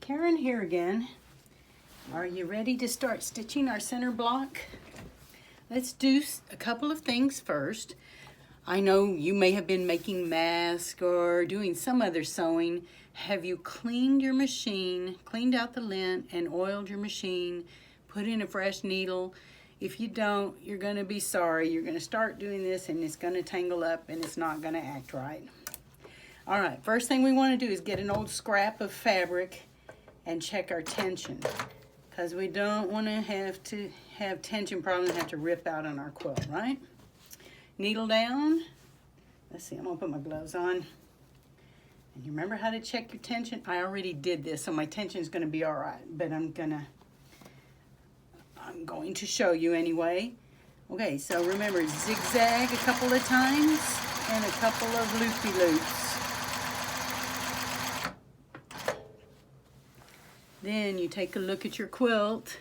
Karen here again. Are you ready to start stitching our center block? Let's do a couple of things first. I know you may have been making masks or doing some other sewing. Have you cleaned your machine, cleaned out the lint and oiled your machine, put in a fresh needle? If you don't, you're going to be sorry. You're going to start doing this and it's going to tangle up and it's not going to act right. All right, first thing we want to do is get an old scrap of fabric and check our tension, because we don't want to have tension problems and have to rip out on our quilt, right? Needle down. Let's see, I'm going to put my gloves on. And you remember how to check your tension? I already did this, so my tension is going to be all right, but I'm going to show you anyway. Okay, so remember, zigzag a couple of times and a couple of loopy-loops. Then you take a look at your quilt,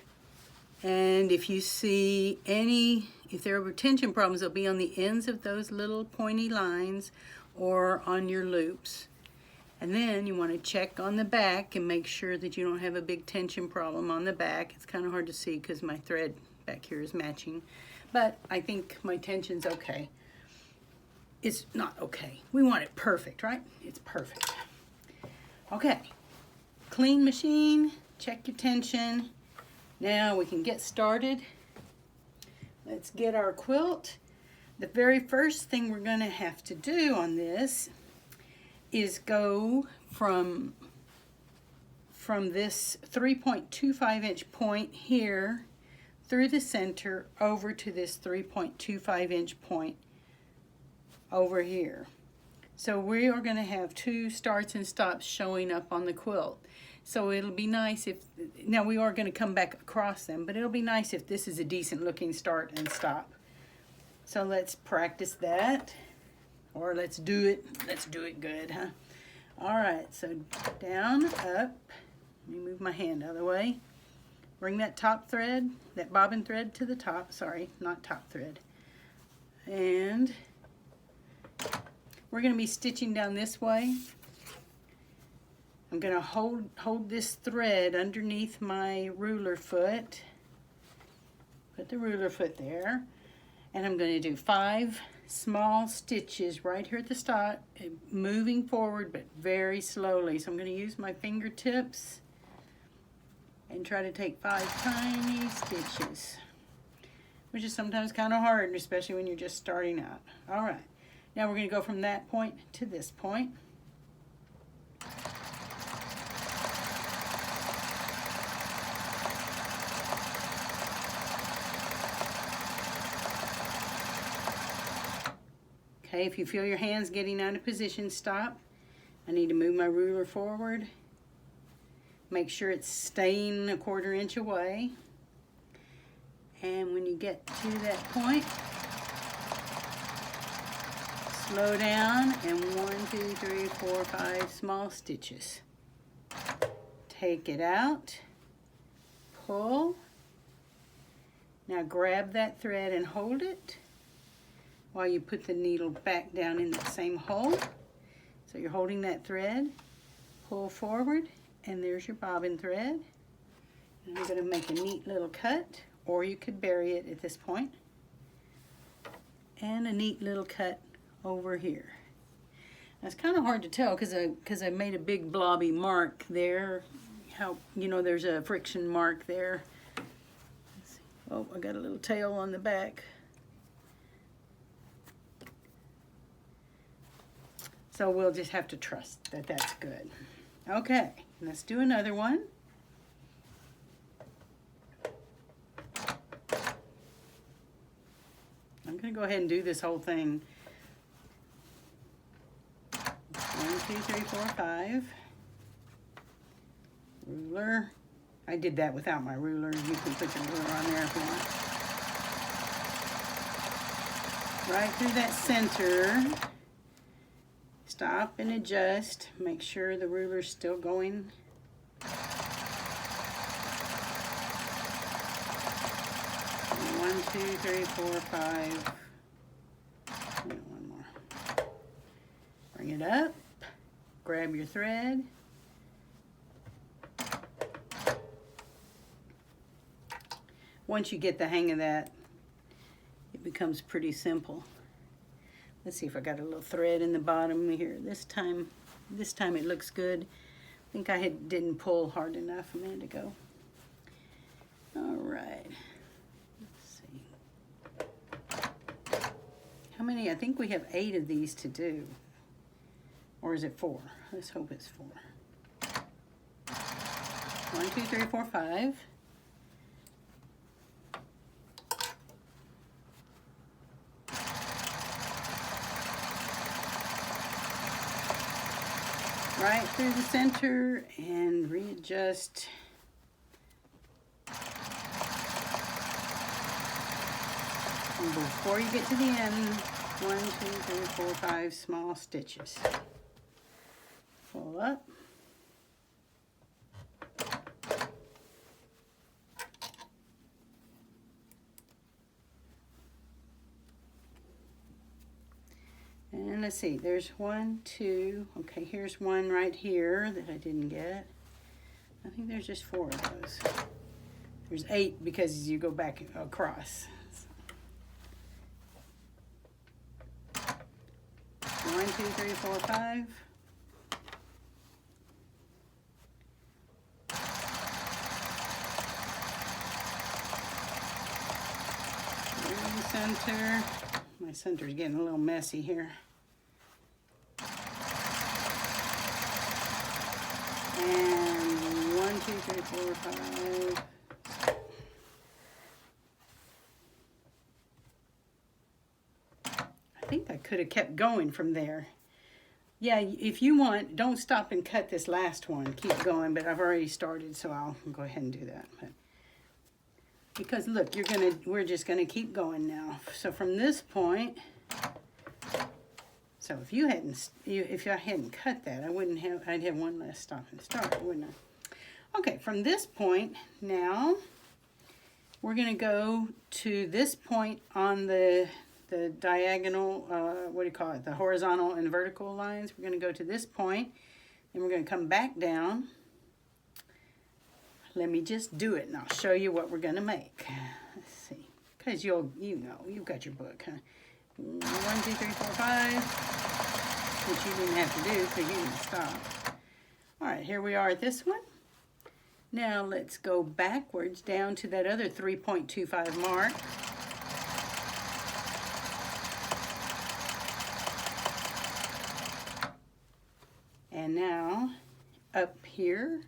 and if you see if there are tension problems, they'll be on the ends of those little pointy lines or on your loops. And then you want to check on the back and make sure that you don't have a big tension problem on the back. It's kind of hard to see because my thread back here is matching, but I think my tension's okay. It's not okay. We want it perfect, right? It's perfect. Okay. Clean machine, check your tension. Now we can get started. Let's get our quilt. The very first thing we're going to have to do on this is go from this 3.25 inch point here through the center over to this 3.25 inch point over here. So we are going to have two starts and stops showing up on the quilt. So it'll be nice if, now we are going to come back across them, but it'll be nice if this is a decent looking start and stop. So let's practice that, or let's do it good, huh? All right, so down, up, let me move my hand out of the way. Bring that top thread, that bobbin thread to the top, sorry, not top thread. And we're going to be stitching down this way. I'm going to hold this thread underneath my ruler foot. Put the ruler foot there. And I'm going to do 5 small stitches right here at the start, moving forward but very slowly. So I'm going to use my fingertips and try to take 5 tiny stitches, which is sometimes kind of hard, especially when you're just starting out. All right. Now we're going to go from that point to this point. Okay, if you feel your hands getting out of position, stop. I need to move my ruler forward. Make sure it's staying a 1/4 inch away. And when you get to that point, slow down and 1, 2, 3, 4, 5 small stitches. Take it out, pull. Now grab that thread and hold it while you put the needle back down in that same hole. So you're holding that thread, pull forward, and there's your bobbin thread. And you're going to make a neat little cut, or you could bury it at this point. And a neat little cut over here. Now, it's kind of hard to tell because I made a big blobby mark there. How, you know, there's a friction mark there. Let's see. Oh, I got a little tail on the back. So we'll just have to trust that that's good. Okay, let's do another one. I'm going to go ahead and do this whole thing. 1, 2, 3, 4, 5. Ruler. I did that without my ruler. You can put your ruler on there if you want. Right through that center. Stop and adjust. Make sure the ruler's still going. 1, 2, 3, 4, 5. One more. Bring it up. Grab your thread. once you get the hang of that, it becomes pretty simple. Let's see if I got a little thread in the bottom here. This time it looks good. I think I didn't pull hard enough a minute ago. All right. Let's see. How many? I think we have 8 of these to do. Or is it 4? Let's hope it's 4. 1, 2, 3, 4, 5. Right through the center and readjust. And before you get to the end, 1, 2, 3, 4, 5 small stitches. Pull up. And let's see, there's 1, 2, okay, here's one right here that I didn't get. I think there's just 4 of those. There's 8 because you go back across. 1, 2, 3, 4, 5. Through the center. My center's getting a little messy here. And 1, 2, 3, 4, 5. I think I could have kept going from there. Yeah, if you want, don't stop and cut this last one. Keep going, but I've already started, so I'll go ahead and do that. But because look, we're just gonna keep going now. So from this point, so if I hadn't cut that, I'd have one less stop and start, wouldn't I? Okay, from this point now, we're gonna go to this point on the diagonal, what do you call it? The horizontal and vertical lines. We're gonna go to this point, and we're gonna come back down. Let me just do it, and I'll show you what we're gonna make. Let's see, because you've got your book, huh? 1, 2, 3, 4, 5, which you didn't have to do because you didn't stop. All right, here we are at this one. Now let's go backwards down to that other 3.25 mark. And now up here,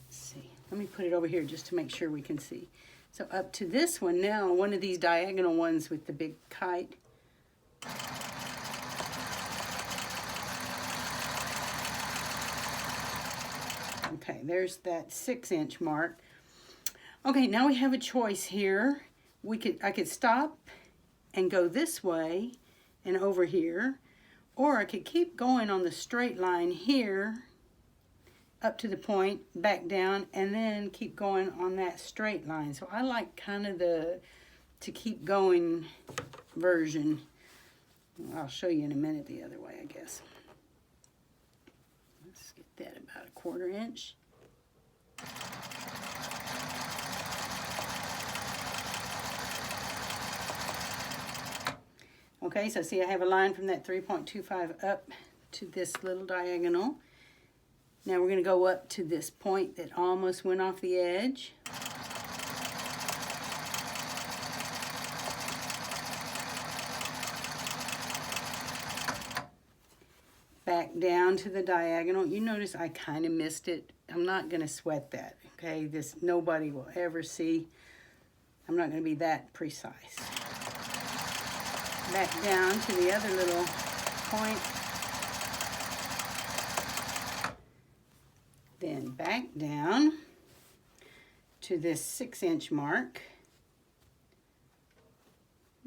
let's see, let me put it over here just to make sure we can see. So up to this one now, one of these diagonal ones with the big kite. Okay, there's that 6-inch mark. Okay, now we have a choice here. I could stop and go this way and over here, or I could keep going on the straight line here up to the point, back down, and then keep going on that straight line. So I like kind of to keep going version. I'll show you in a minute the other way, I guess. Let's get that about 1/4 inch. Okay, so see I have a line from that 3.25 up to this little diagonal. Now we're going to go up to this point that almost went off the edge. Back down to the diagonal. You notice I kind of missed it. I'm not going to sweat that, okay? Nobody will ever see. I'm not going to be that precise. Back down to the other little point. Then back down to this 6-inch mark.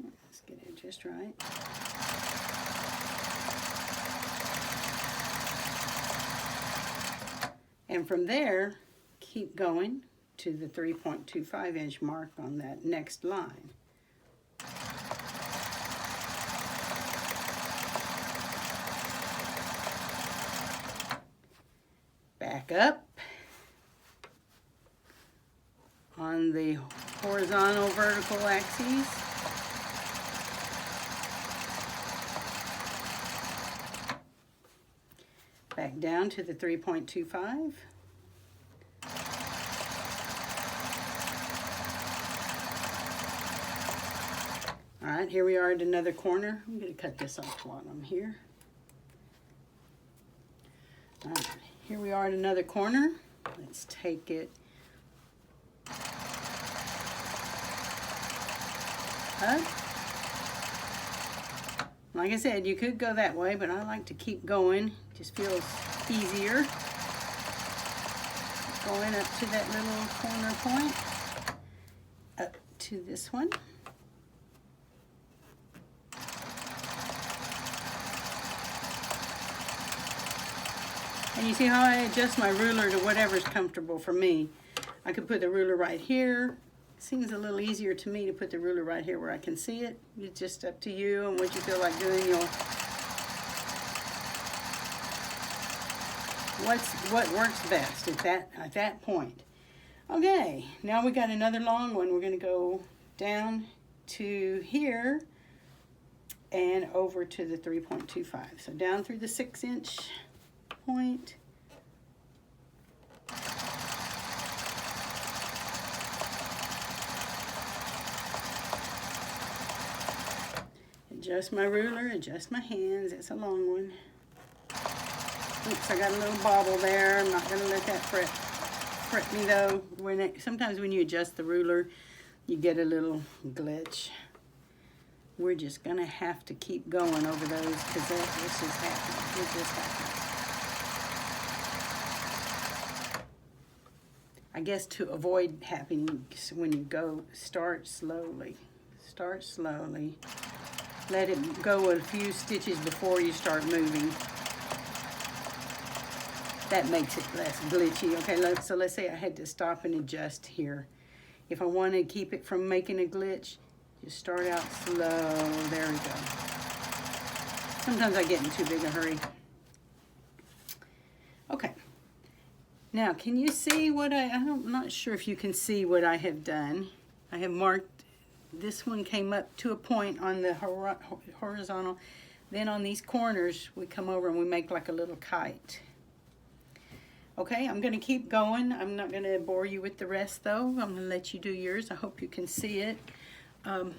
Let's get it just right. And from there, keep going to the 3.25-inch mark on that next line. Back up. on the horizontal vertical axes. Back down to the 3.25. All right, here we are at another corner. I'm going to cut this off while I'm here. All right, here we are at another corner. Let's take it up. Like I said, you could go that way, but I like to keep going. Just feels easier. Going up to that little corner point. Up to this one. And you see how I adjust my ruler to whatever's comfortable for me. I could put the ruler right here. It seems a little easier to me to put the ruler right here where I can see it. It's just up to you and what you feel like doing. What works best at that point. Okay, now we got another long one. We're going to go down to here and over to the 3.25. So down through the 6-inch point. Adjust my ruler, adjust my hands. It's a long one. Oops, I got a little bobble there. I'm not going to let that fret me though. Sometimes when you adjust the ruler, you get a little glitch. We're just going to have to keep going over those because this is happening. It just happens. I guess to avoid happening when you go, start slowly. Start slowly. Let it go a few stitches before you start moving. That makes it less glitchy. Okay, so let's say I had to stop and adjust here. If I want to keep it from making a glitch, just start out slow. There we go. Sometimes I get in too big a hurry. Okay. Now, can you see what I'm not sure if you can see what I have done. I have marked, this one came up to a point on the horizontal. Then on these corners, we come over and we make like a little kite. Okay, I'm going to keep going. I'm not going to bore you with the rest though. I'm going to let you do yours. I hope you can see it. Let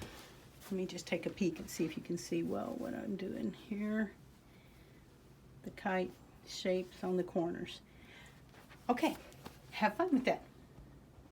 me just take a peek and see if you can see well what I'm doing here. The kite shapes on the corners. Okay, have fun with that.